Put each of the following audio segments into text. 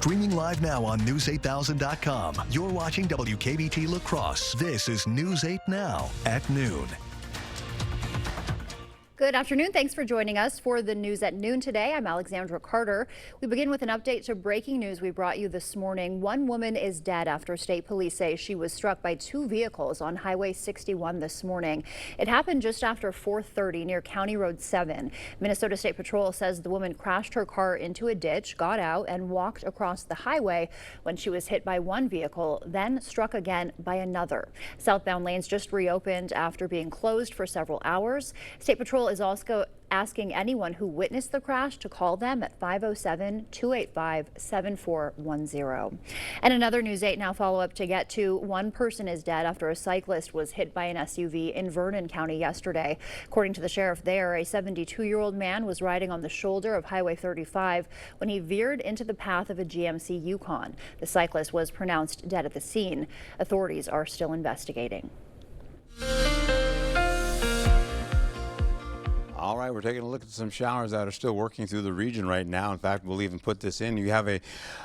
Streaming live now on News8000.com. You're watching WKBT La Crosse. This is News 8 Now at noon. Good afternoon. Thanks for joining us for the news at noon today. I'm Alexandra Carter. We begin with an update to breaking news we brought you this morning. One woman is dead after state police say she was struck by two vehicles on Highway 61 this morning. It happened just after 4:30 near County Road 7. Minnesota State Patrol says the woman crashed her car into a ditch, got out, and walked across the highway when she was hit by one vehicle, then struck again by another. Southbound lanes just reopened after being closed for several hours. State Patrol is also asking anyone who witnessed the crash to call them at 507-285-7410. And another News 8 Now follow-up to get to. One person is dead after a cyclist was hit by an SUV in Vernon County yesterday. According to the sheriff there, a 72-year-old man was riding on the shoulder of Highway 35 when he veered into the path of a GMC Yukon. The cyclist was pronounced dead at the scene. Authorities are still investigating. All right, we're taking a look at some showers that are still working through the region right now. In fact, we'll even put this in. You have a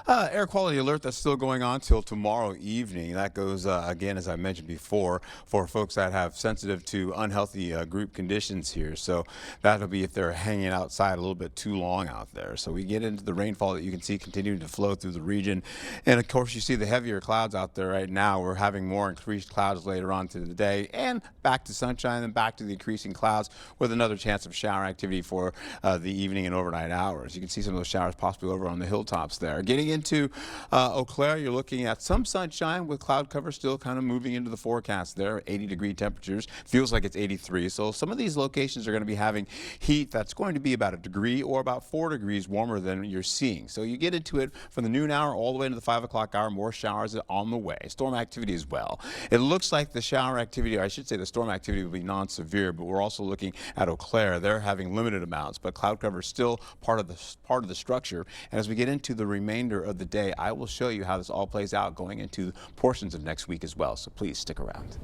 air quality alert that's still going on till tomorrow evening. That goes, again, as I mentioned before, for folks that have sensitive to unhealthy group conditions here. So that'll be if they're hanging outside a little bit too long out there. So we get into the rainfall that you can see continuing to flow through the region. And, of course, you see the heavier clouds out there right now. We're having more increased clouds later on to the day and back to sunshine and back to the increasing clouds with another chance of shower activity for the evening and overnight hours. You can see some of those showers possibly over on the hilltops there. Getting into Eau Claire, you're looking at some sunshine with cloud cover still kind of moving into the forecast there. 80-degree temperatures. Feels like it's 83. So some of these locations are going to be having heat that's going to be about a degree or about 4 degrees warmer than you're seeing. So you get into it from the noon hour all the way into the 5 o'clock hour. More showers on the way. Storm activity as well. It looks like the shower activity, or I should say the storm activity, will be non-severe, but we're also looking at Eau Claire. They're having limited amounts, but cloud cover is still part of the structure. And as we get into the remainder of the day, I will show you how this all plays out going into portions of next week as well. So please stick around.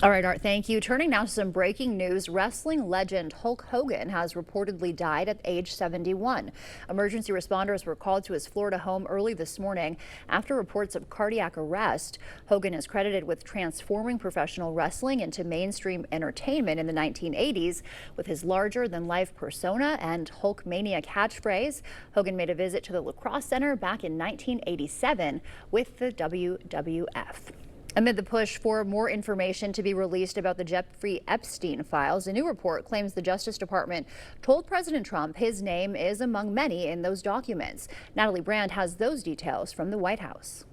All right, Art, thank you. Turning now to some breaking news. Wrestling legend Hulk Hogan has reportedly died at age 71. Emergency responders were called to his Florida home early this morning after reports of cardiac arrest. Hogan is credited with transforming professional wrestling into mainstream entertainment in the 1980s with his larger-than-life persona and Hulkmania catchphrase. Hogan made a visit to the La Crosse Center back in 1987 with the WWF. Amid the push for more information to be released about the Jeffrey Epstein files, a new report claims the Justice Department told President Trump his name is among many in those documents. Natalie Brand has those details from the White House.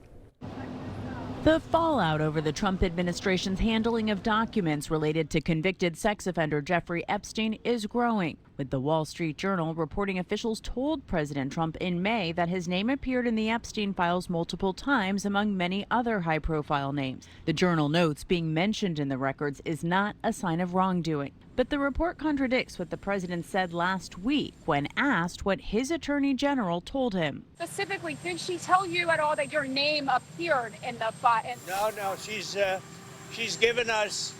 The fallout over the Trump administration's handling of documents related to convicted sex offender Jeffrey Epstein is growing, with the Wall Street Journal reporting officials told President Trump in May that his name appeared in the Epstein files multiple times among many other high-profile names. The Journal notes being mentioned in the records is not a sign of wrongdoing. But the report contradicts what the president said last week when asked what his attorney general told him. Specifically, did she tell you at all that your name appeared in the file? No, she's given us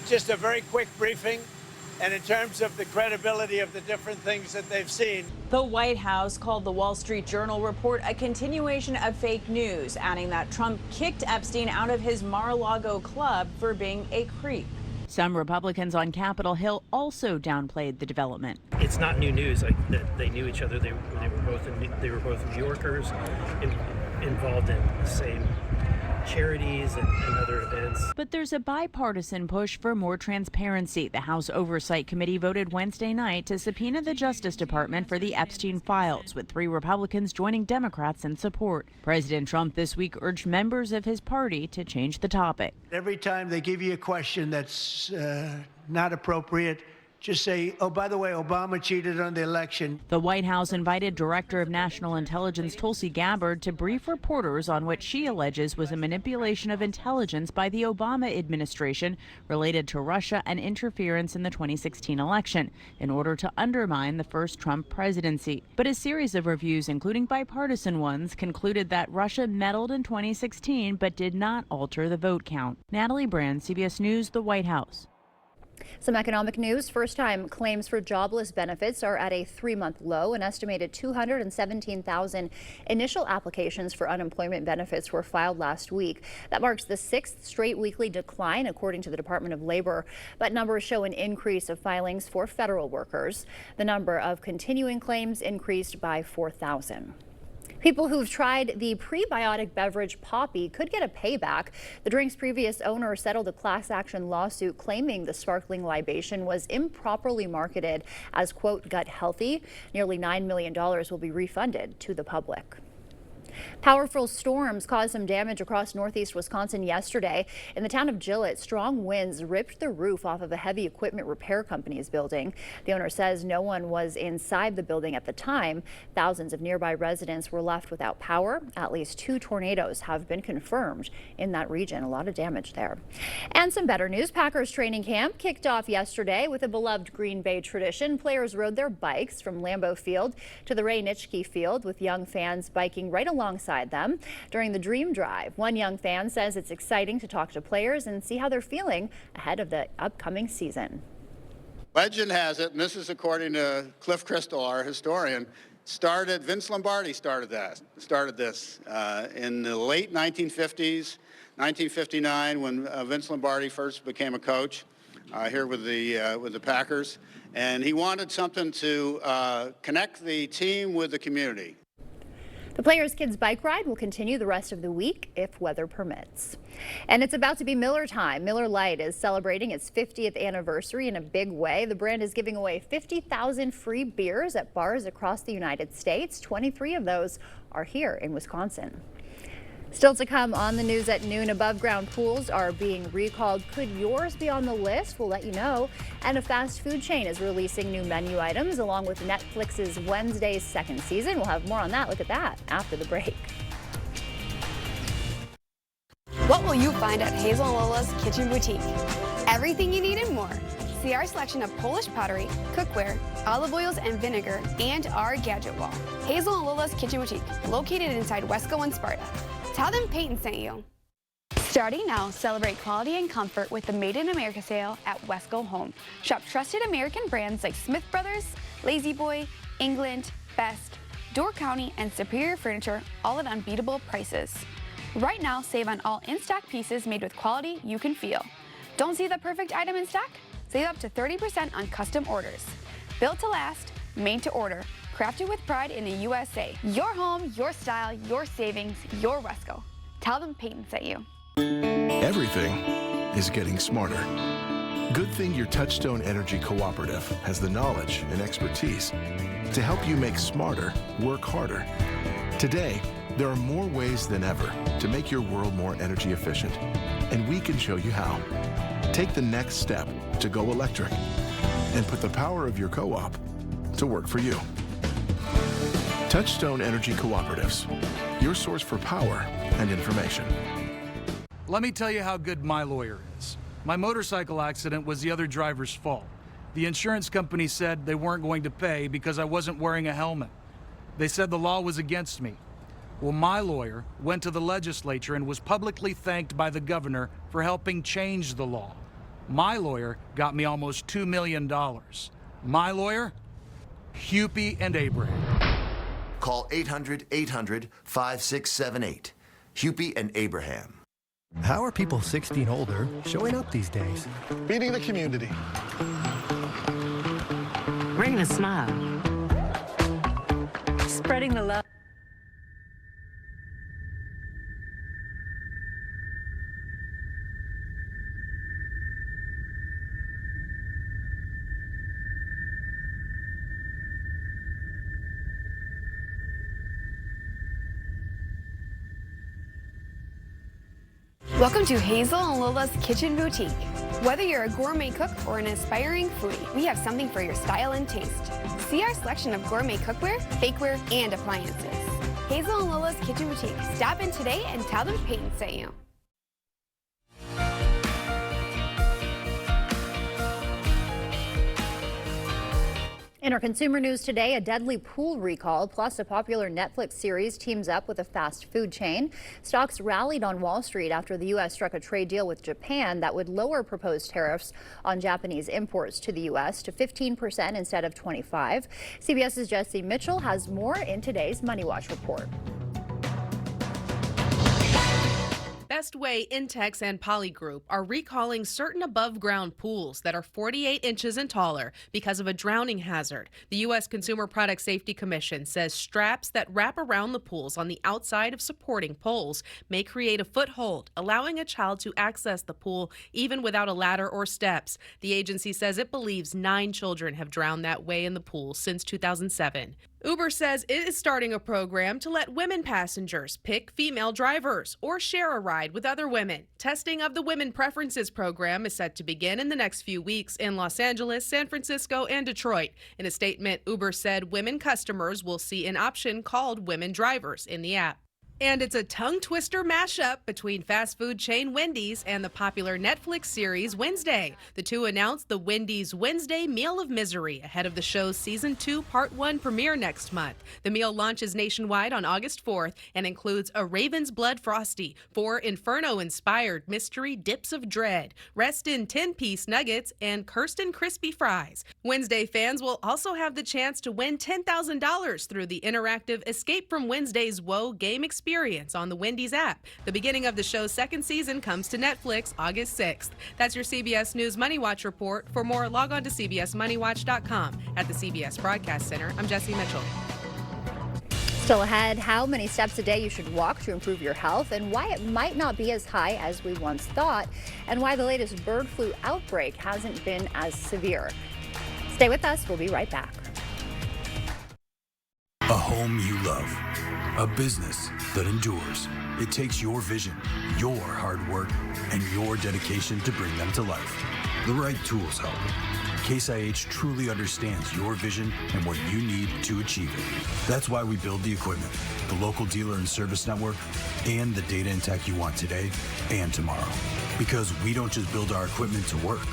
just a very quick briefing, and in terms of the credibility of the different things that they've seen. The White House called the Wall Street Journal report a continuation of fake news, adding that Trump kicked Epstein out of his Mar-a-Lago club for being a creep. Some Republicans on Capitol Hill also downplayed the development. It's not new news. Like that they knew each other. They were both New Yorkers involved in the same charities and other events. But there's a bipartisan push for more transparency. The House Oversight Committee voted Wednesday night to subpoena the Justice Department for the Epstein files, with 3 Republicans joining Democrats in support. President Trump this week urged members of his party to change the topic. Every time they give you a question that's not appropriate, just say, oh, by the way, Obama cheated on the election. The White House invited Director of National Intelligence Tulsi Gabbard to brief reporters on what she alleges was a manipulation of intelligence by the Obama administration related to Russia and interference in the 2016 election in order to undermine the first Trump presidency. But a series of reviews, including bipartisan ones, concluded that Russia meddled in 2016 but did not alter the vote count. Natalie Brand, CBS News, the White House. Some economic news. First-time claims for jobless benefits are at a 3-month low. An estimated 217,000 initial applications for unemployment benefits were filed last week. That marks the 6th straight weekly decline, according to the Department of Labor. But numbers show an increase of filings for federal workers. The number of continuing claims increased by 4,000. People who've tried the prebiotic beverage Poppi could get a payback. The drink's previous owner settled a class action lawsuit claiming the sparkling libation was improperly marketed as, quote, gut healthy. Nearly $9 million will be refunded to the public. Powerful storms caused some damage across northeast Wisconsin yesterday. In the town of Gillett, strong winds ripped the roof off of a heavy equipment repair company's building. The owner says no one was inside the building at the time. Thousands of nearby residents were left without power. At least 2 tornadoes have been confirmed in that region. A lot of damage there. And some better news. Packers training camp kicked off yesterday with a beloved Green Bay tradition. Players rode their bikes from Lambeau Field to the Ray Nitschke Field, with young fans biking right alongside them during the Dream Drive. One young fan says it's exciting to talk to players and see how they're feeling ahead of the upcoming season. Legend has it, and this is according to Cliff Crystal, our historian, Vince Lombardi started this in the late 1950s, 1959, when Vince Lombardi first became a coach here with the Packers, and he wanted something to connect the team with the community. The Players Kids Bike Ride will continue the rest of the week if weather permits. And it's about to be Miller time. Miller Lite is celebrating its 50th anniversary in a big way. The brand is giving away 50,000 free beers at bars across the United States. 23 of those are here in Wisconsin. Still to come on the news at noon, above ground pools are being recalled. Could yours be on the list? We'll let you know. And a fast food chain is releasing new menu items along with Netflix's Wednesday's second season. We'll have more on that. Look at that after the break. What will you find at Hazel and Lola's Kitchen Boutique? Everything you need and more. See our selection of Polish pottery, cookware, olive oils and vinegar, and our gadget wall. Hazel and Lola's Kitchen Boutique, located inside Wesco and Sparta. Tell them Peyton sent you. Starting now, celebrate quality and comfort with the Made in America sale at Wesco Home. Shop trusted American brands like Smith Brothers, Lazy Boy, England, Best, Door County, and Superior Furniture, all at unbeatable prices. Right now, save on all in-stock pieces made with quality you can feel. Don't see the perfect item in stock? Save up to 30% on custom orders. Built to last, made to order. Crafted with pride in the USA. Your home, your style, your savings, your Wesco. Tell them Peyton sent you. Everything is getting smarter. Good thing your Touchstone Energy Cooperative has the knowledge and expertise to help you make smarter work harder. Today, there are more ways than ever to make your world more energy efficient, and we can show you how. Take the next step to go electric and put the power of your co-op to work for you. Touchstone Energy Cooperatives, your source for power and information. Let me tell you how good my lawyer is. My motorcycle accident was the other driver's fault. The insurance company said they weren't going to pay because I wasn't wearing a helmet. They said the law was against me. Well, my lawyer went to the legislature and was publicly thanked by the governor for helping change the law. My lawyer got me almost $2 million. My lawyer, Hupy and Abraham. Call 800-800-5678. Hupy and Abraham. How are people 16 older showing up these days? Feeding the community. Bringing a smile. Spreading the love. Welcome to Hazel and Lola's Kitchen Boutique. Whether you're a gourmet cook or an aspiring foodie, we have something for your style and taste. See our selection of gourmet cookware, bakeware, and appliances. Hazel and Lola's Kitchen Boutique. Stop in today and tell them Peyton sent you. In our consumer news today, a deadly pool recall plus a popular Netflix series teams up with a fast food chain. Stocks rallied on Wall Street after the U.S. struck a trade deal with Japan that would lower proposed tariffs on Japanese imports to the U.S. to 15% instead of 25%. CBS's Jesse Mitchell has more in today's Money Watch report. Bestway, Intex, and Poly Group are recalling certain above-ground pools that are 48 inches and taller because of a drowning hazard. The U.S. Consumer Product Safety Commission says straps that wrap around the pools on the outside of supporting poles may create a foothold, allowing a child to access the pool even without a ladder or steps. The agency says it believes 9 children have drowned that way in the pool since 2007. Uber says it is starting a program to let women passengers pick female drivers or share a ride with other women. Testing of the Women Preferences program is set to begin in the next few weeks in Los Angeles, San Francisco, and Detroit. In a statement, Uber said women customers will see an option called Women Drivers in the app. And it's a tongue-twister mashup between fast food chain Wendy's and the popular Netflix series Wednesday. The two announced the Wendy's Wednesday Meal of Misery ahead of the show's Season 2 Part 1 premiere next month. The meal launches nationwide on August 4th and includes a Raven's Blood Frosty, 4 Inferno-inspired mystery dips of dread, Rest-In 10-piece nuggets, and Kirsten crispy fries. Wednesday fans will also have the chance to win $10,000 through the interactive Escape from Wednesday's Woe game experience on the Wendy's app. The beginning of the show's second season comes to Netflix August 6th. That's your CBS News Money Watch report. For more, log on to CBSMoneyWatch.com. At the CBS Broadcast Center, I'm Jesse Mitchell. Still ahead, how many steps a day you should walk to improve your health and why it might not be as high as we once thought, and why the latest bird flu outbreak hasn't been as severe. Stay with us. We'll be right back. A home you love. A business that endures. It takes your vision, your hard work, and your dedication to bring them to life. The right tools help. Case IH truly understands your vision and what you need to achieve it. That's why we build the equipment, the local dealer and service network, and the data and tech you want today and tomorrow. Because we don't just build our equipment to work.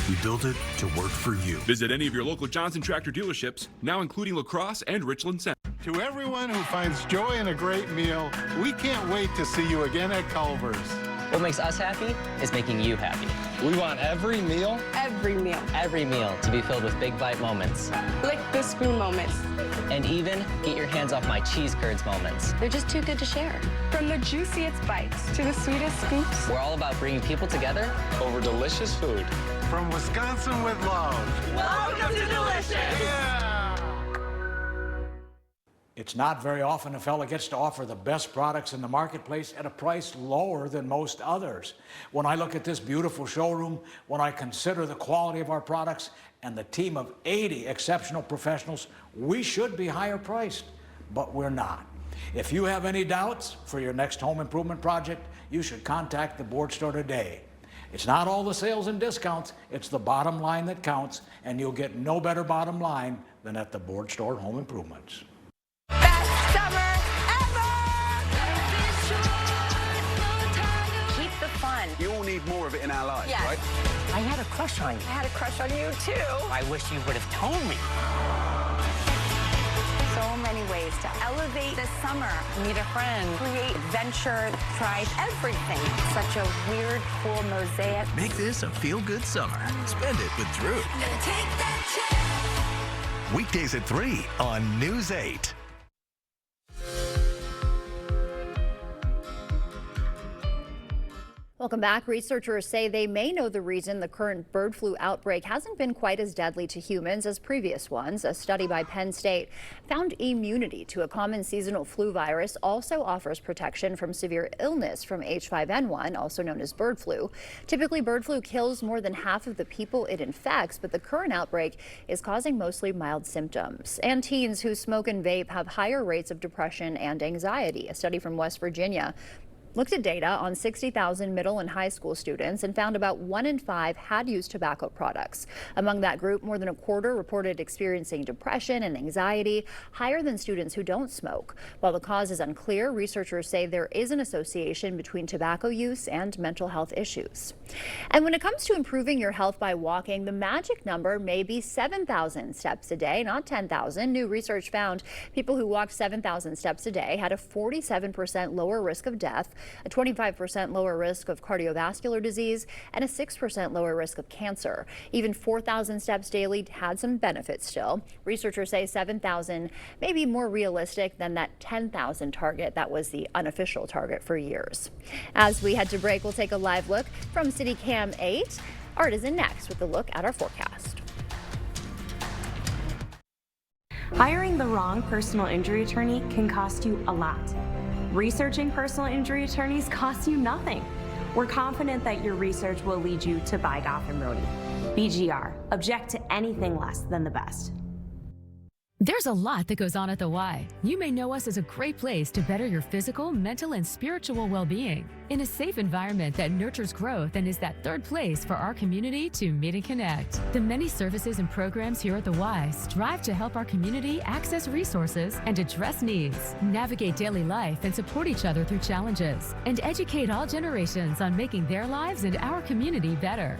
We built it to work for you. Visit any of your local Johnson Tractor dealerships, now including La Crosse and Richland Center. To everyone who finds joy in a great meal, we can't wait to see you again at Culver's. What makes us happy is making you happy. We want every meal to be filled with big bite moments. Lick the spoon moments. And even get your hands off my cheese curds moments. They're just too good to share. From the juiciest bites to the sweetest scoops. We're all about bringing people together over delicious food. From Wisconsin with love. Welcome to Delicious! Yeah. It's not very often a fella gets to offer the best products in the marketplace at a price lower than most others. When I look at this beautiful showroom, when I consider the quality of our products and the team of 80 exceptional professionals, we should be higher priced, but we're not. If you have any doubts for your next home improvement project, you should contact the Board Store today. It's not all the sales and discounts, it's the bottom line that counts, and you'll get no better bottom line than at the Board Store Home Improvements. Summer ever! Keep the fun. You all need more of it in our lives, Yes. right? I had a crush on you. I had a crush on you too. I wish you would have told me. So many ways to elevate the summer. Meet a friend. Create adventure. Try everything. Such a weird, cool mosaic. Make this a feel-good summer. Spend it with Drew. Weekdays at 3 on News 8. Welcome back. Researchers say they may know the reason the current bird flu outbreak hasn't been quite as deadly to humans as previous ones. A study by Penn State found immunity to a common seasonal flu virus also offers protection from severe illness from H5N1, also known as bird flu. Typically, bird flu kills more than half of the people it infects, but the current outbreak is causing mostly mild symptoms. And teens who smoke and vape have higher rates of depression and anxiety. A study from West Virginia looked at data on 60,000 middle and high school students and found about 1 in 5 had used tobacco products. Among that group, more than a quarter reported experiencing depression and anxiety, higher than students who don't smoke. While the cause is unclear, researchers say there is an association between tobacco use and mental health issues. And when it comes to improving your health by walking, the magic number may be 7,000 steps a day, not 10,000. New research found people who walked 7,000 steps a day had a 47% lower risk of death, a 25% lower risk of cardiovascular disease, and a 6% lower risk of cancer. Even 4,000 steps daily had some benefits still. Researchers say 7,000 may be more realistic than that 10,000 target that was the unofficial target for years. As we head to break, we'll take a live look from City Cam 8. Art is in next with a look at our forecast. Hiring the wrong personal injury attorney can cost you a lot. Researching personal injury attorneys costs you nothing. We're confident that your research will lead you to buy Goff & Rohde. BGR, object to anything less than the best. There's a lot that goes on at the Y. You may know us as a great place to better your physical, mental, and spiritual well-being in a safe environment that nurtures growth and is that third place for our community to meet and connect. The many services and programs here at the Y strive to help our community access resources and address needs, navigate daily life and support each other through challenges, and educate all generations on making their lives and our community better.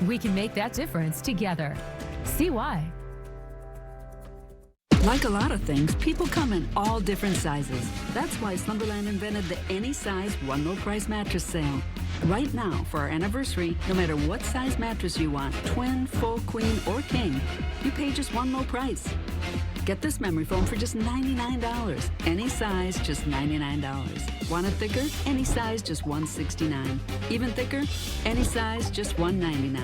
We can make that difference together. See why. Like a lot of things, people come in all different sizes. That's why Slumberland invented the Any Size One Low Price Mattress Sale. Right now, for our anniversary, no matter what size mattress you want, twin, full, queen, or king, you pay just one low price. Get this memory foam for just $99. Any size, just $99. Want it thicker? Any size, just $169. Even thicker? Any size, just $199.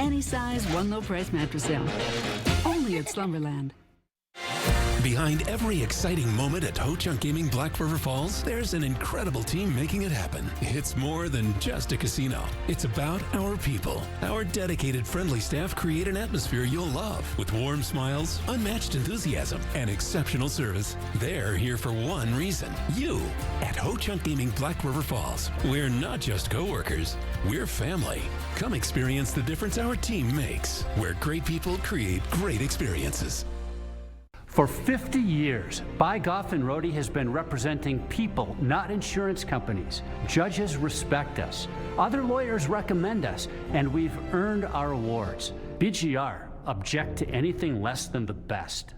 Any size, one low price mattress sale. Only at Slumberland. Behind every exciting moment at Ho-Chunk Gaming Black River Falls, there's an incredible team making it happen. It's more than just a casino. It's about our people. Our dedicated, friendly staff create an atmosphere you'll love with warm smiles, unmatched enthusiasm, and exceptional service. They're here for one reason: you. At Ho-Chunk Gaming Black River Falls, we're not just co-workers, we're family. Come experience the difference our team makes, where great people create great experiences. For 50 years, Buy Goff & Rohde has been representing people, not insurance companies. Judges respect us. Other lawyers recommend us, and we've earned our awards. BGR, object to anything less than the best.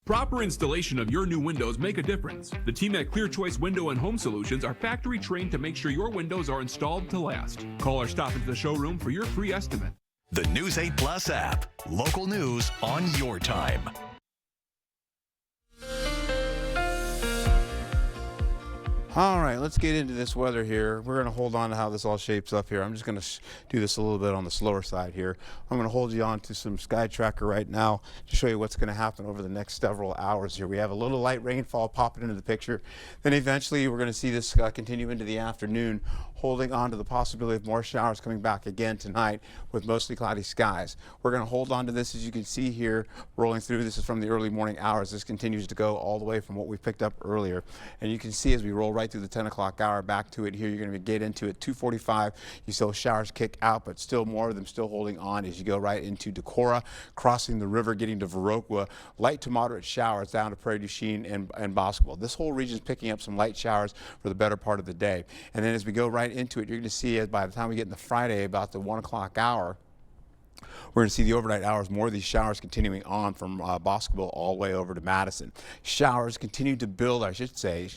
Proper installation of your new windows make a difference. The team at Clear Choice Window and Home Solutions are factory trained to make sure your windows are installed to last. Call or stop into the showroom for your free estimate. The News 8 Plus app. Local news on your time. All right, let's get into this weather here. We're going to hold on to how this all shapes up here. I'm just going to do this a little bit on the slower side here. I'm going to hold you on to some Sky Tracker right now to show you what's going to happen over the next several hours here. We have a little light rainfall popping into the picture. Then eventually we're going to see this continue into the afternoon, holding on to the possibility of more showers coming back again tonight with mostly cloudy skies. We're going to hold on to this, as you can see here, rolling through. This is from the early morning hours. This continues to go all the way from what we picked up earlier. And you can see as we roll right through the 10 o'clock hour back to it here, you're going to get into it 2:45. You saw showers kick out, but still more of them still holding on as you go right into Decorah, crossing the river, getting to Viroqua. Light to moderate showers down to Prairie du Chien and Bosqueville. This whole region is picking up some light showers for the better part of the day. And then as we go right into it, you're going to see, as by the time we get into Friday, about the 1 o'clock hour, we're going to see the overnight hours, more of these showers continuing on from Bosqueville all the way over to Madison. Showers continue to build, I should say.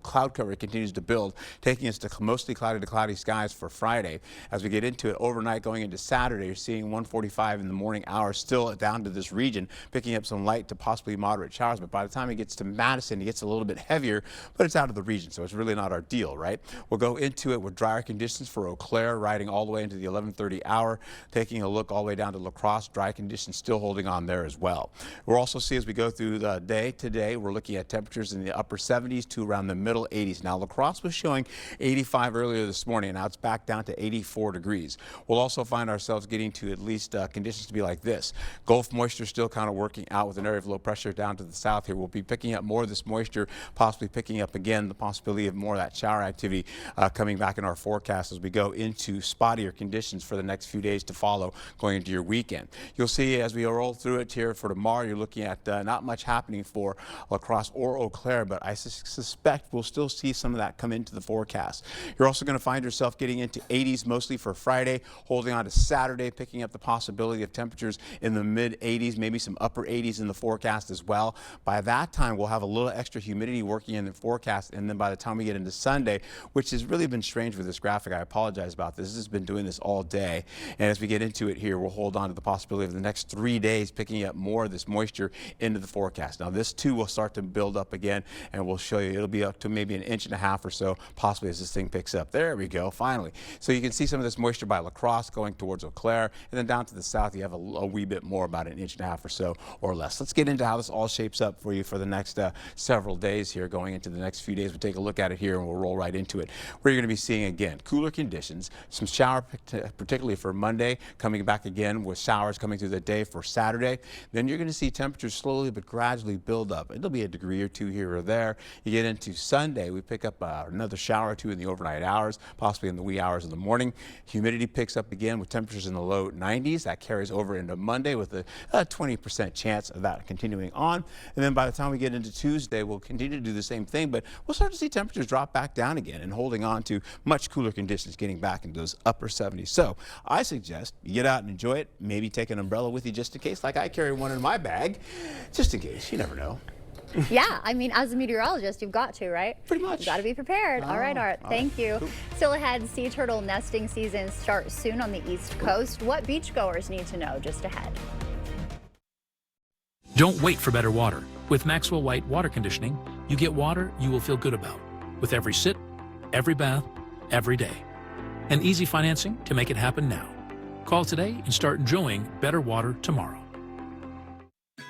Cloud cover continues to build, taking us to mostly cloudy to cloudy skies for Friday. As we get into it overnight going into Saturday, you're seeing 1:45 in the morning hours still down to this region, picking up some light to possibly moderate showers. But by the time it gets to Madison, it gets a little bit heavier, but it's out of the region, so it's really not our deal, right? We'll go into it with drier conditions for Eau Claire, riding all the way into the 11:30 hour, taking a look look all the way down to La Crosse. Dry conditions still holding on there as well. We'll also see as we go through the day today, we're looking at temperatures in the upper 70s to around the middle 80s. Now, La Crosse was showing 85 earlier this morning, and now it's back down to 84 degrees. We'll also find ourselves getting to at least conditions to be like this. Gulf moisture still kind of working out with an area of low pressure down to the south here. We'll be picking up more of this moisture, possibly picking up again the possibility of more of that shower activity coming back in our forecast as we go into spottier conditions for the next few days to follow going into your weekend. You'll see as we roll through it here for tomorrow, you're looking at not much happening for La Crosse or Eau Claire, but I suspect we'll still see some of that come into the forecast. You're also going to find yourself getting into 80s mostly for Friday, holding on to Saturday, picking up the possibility of temperatures in the mid 80s, maybe some upper 80s in the forecast as well. By that time, we'll have a little extra humidity working in the forecast, and then by the time we get into Sunday, which has really been strange with this graphic, I apologize about this. This has been doing this all day, and as we get into it here, we'll hold on to the possibility of the next 3 days picking up more of this moisture into the forecast. Now, this too will start to build up again, and we'll show you it'll be up to maybe 1.5 inches or so, possibly as this thing picks up. There we go, finally. So you can see some of this moisture by La Crosse going towards Eau Claire, and then down to the south, you have a wee bit more, about 1.5 inches or so or less. Let's get into how this all shapes up for you for the next several days here, going into the next few days. We'll take a look at it here, and we'll roll right into it. Where you're going to be seeing again cooler conditions, some shower, particularly for Monday, coming back again with showers coming through the day for Saturday. Then you're going to see temperatures slowly but gradually build up. It'll be a degree or two here or there. You get into Sunday, we pick up another shower or two in the overnight hours, possibly in the wee hours of the morning. Humidity picks up again with temperatures in the low 90s. That carries over into Monday with a 20% chance of that continuing on. And then by the time we get into Tuesday, we'll continue to do the same thing, but we'll start to see temperatures drop back down again and holding on to much cooler conditions, getting back into those upper 70s. So I suggest you get out and enjoy it. Maybe take an umbrella with you just in case, like I carry one in my bag, just in case. You never know. Yeah, I mean, as a meteorologist, you've got to, right? Pretty much. You've got to be prepared. All right, Art. Thank you. Cool. Still ahead, sea turtle nesting season starts soon on the East Coast. What beachgoers need to know just ahead. Don't wait for better water. With Maxwell White Water Conditioning, you get water you will feel good about with every sit, every bath, every day. And easy financing to make it happen now. Call today and start enjoying better water tomorrow.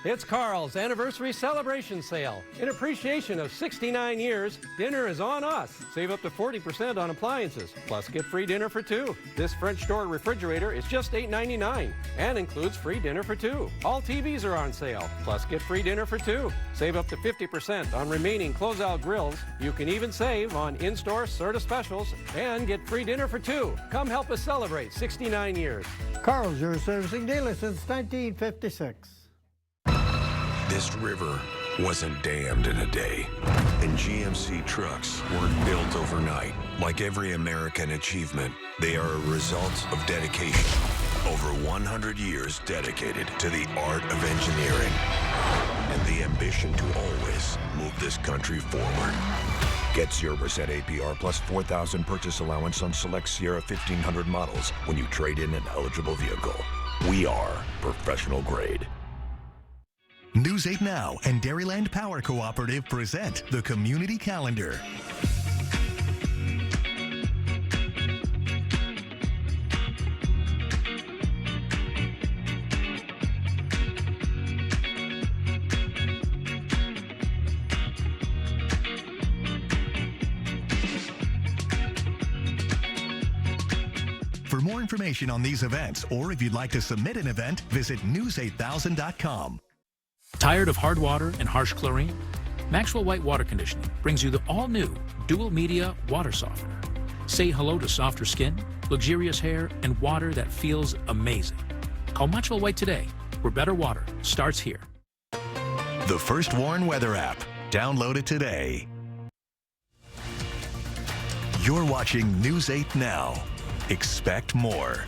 It's Carl's anniversary celebration sale. In appreciation of 69 years, dinner is on us. Save up to 40% on appliances, plus get free dinner for two. This French door refrigerator is just $8.99 and includes free dinner for two. All TVs are on sale, plus get free dinner for two. Save up to 50% on remaining closeout grills. You can even save on in-store Serta specials and get free dinner for two. Come help us celebrate 69 years. Carl's, your servicing dealer since 1956. This river wasn't dammed in a day, and GMC trucks weren't built overnight. Like every American achievement, they are a result of dedication. Over 100 years dedicated to the art of engineering and the ambition to always move this country forward. Get 0% APR plus $4,000 purchase allowance on select Sierra 1500 models when you trade in an eligible vehicle. We are professional grade. News 8 Now and Dairyland Power Cooperative present the Community Calendar. For more information on these events, or if you'd like to submit an event, visit news8000.com. Tired of hard water and harsh chlorine? Maxwell White Water Conditioning brings you the all-new Dual Media Water Softener. Say hello to softer skin, luxurious hair, and water that feels amazing. Call Maxwell White today, where better water starts here. The First Warn Weather app. Download it today. You're watching News 8 Now. Expect more.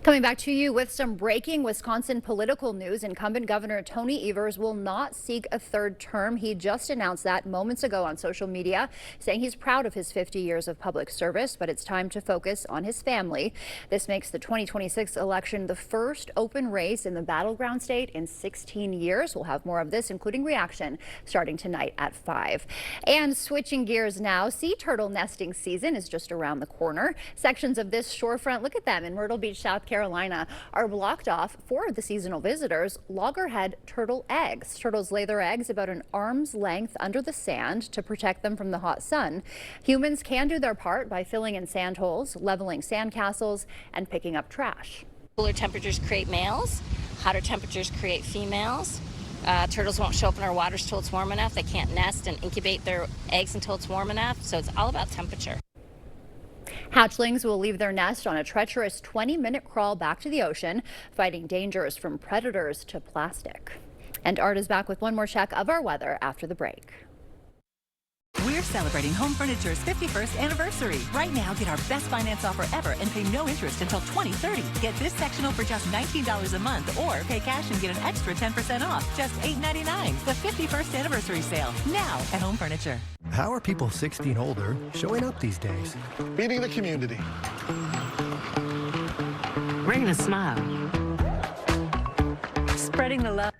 Coming back to you with some breaking Wisconsin political news. Incumbent Governor Tony Evers will not seek a third term. He just announced that moments ago on social media, saying he's proud of his 50 years of public service, but it's time to focus on his family. This makes the 2026 election the first open race in the battleground state in 16 years. We'll have more of this, including reaction, starting tonight at 5. And switching gears now, sea turtle nesting season is just around the corner. Sections of this shorefront, look at them in Myrtle Beach, South Carolina, are blocked off for the seasonal visitors. Loggerhead turtle eggs. Turtles lay their eggs about an arm's length under the sand to protect them from the hot sun. Humans can do their part by filling in sand holes, leveling sandcastles, and picking up trash. Cooler temperatures create males, hotter temperatures create females. Turtles won't show up in our waters till it's warm enough. They can't nest and incubate their eggs until it's warm enough, so it's all about temperature. Hatchlings will leave their nest on a treacherous 20-minute crawl back to the ocean, fighting dangers from predators to plastic. And Art is back with one more check of our weather after the break. We're celebrating Home Furniture's 51st anniversary. Right now, get our best finance offer ever and pay no interest until 2030. Get this sectional for just $19 a month, or pay cash and get an extra 10% off, just $8.99. The 51st anniversary sale, now at Home Furniture. How are people 60 and older showing up these days? Meeting the community. Bringing a smile. Spreading the love.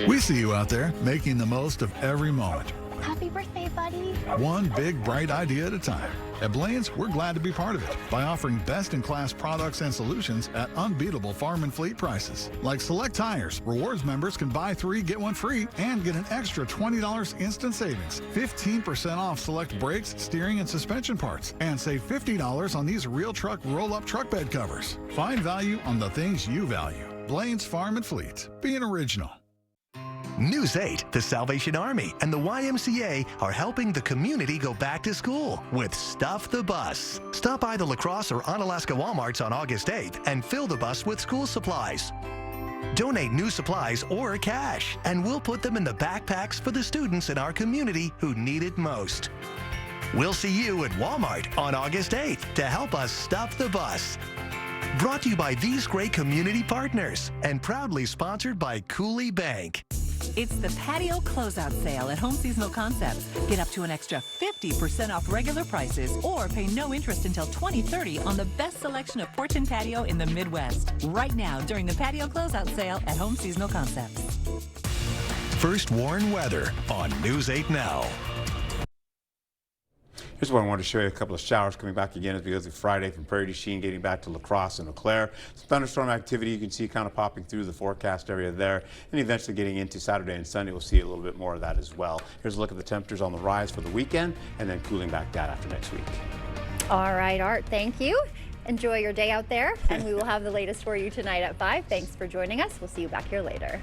We see you out there making the most of every moment. Happy birthday, buddy. One big, bright idea at a time. At Blaine's, we're glad to be part of it by offering best-in-class products and solutions at unbeatable farm and fleet prices. Like select tires, rewards members can buy 3, get 1 free, and get an extra $20 instant savings. 15% off select brakes, steering, and suspension parts. And save $50 on these Real Truck roll-up truck bed covers. Find value on the things you value. Blaine's Farm and Fleet. Being original. News 8, the Salvation Army and the YMCA are helping the community go back to school with Stuff the Bus. Stop by the La Crosse or Onalaska Walmarts on August 8th and fill the bus with school supplies. Donate new supplies or cash, and we'll put them in the backpacks for the students in our community who need it most. We'll see you at Walmart on August 8th to help us stuff the bus. Brought to you by these great community partners and proudly sponsored by Cooley Bank. It's the patio closeout sale at Home Seasonal Concepts. Get up to an extra 50% off regular prices or pay no interest until 2030 on the best selection of porch and patio in the Midwest. Right now during the patio closeout sale at Home Seasonal Concepts. First warn weather on News 8 Now. Here's what I wanted to show you, a couple of showers coming back again as we go through Friday from Prairie du Chien getting back to La Crosse and Eau Claire. Some thunderstorm activity you can see kind of popping through the forecast area there, and eventually getting into Saturday and Sunday we'll see a little bit more of that as well. Here's a look at the temperatures on the rise for the weekend and then cooling back down after next week. All right, Art, thank you. Enjoy your day out there, and we will have the latest for you tonight at 5. Thanks for joining us. We'll see you back here later.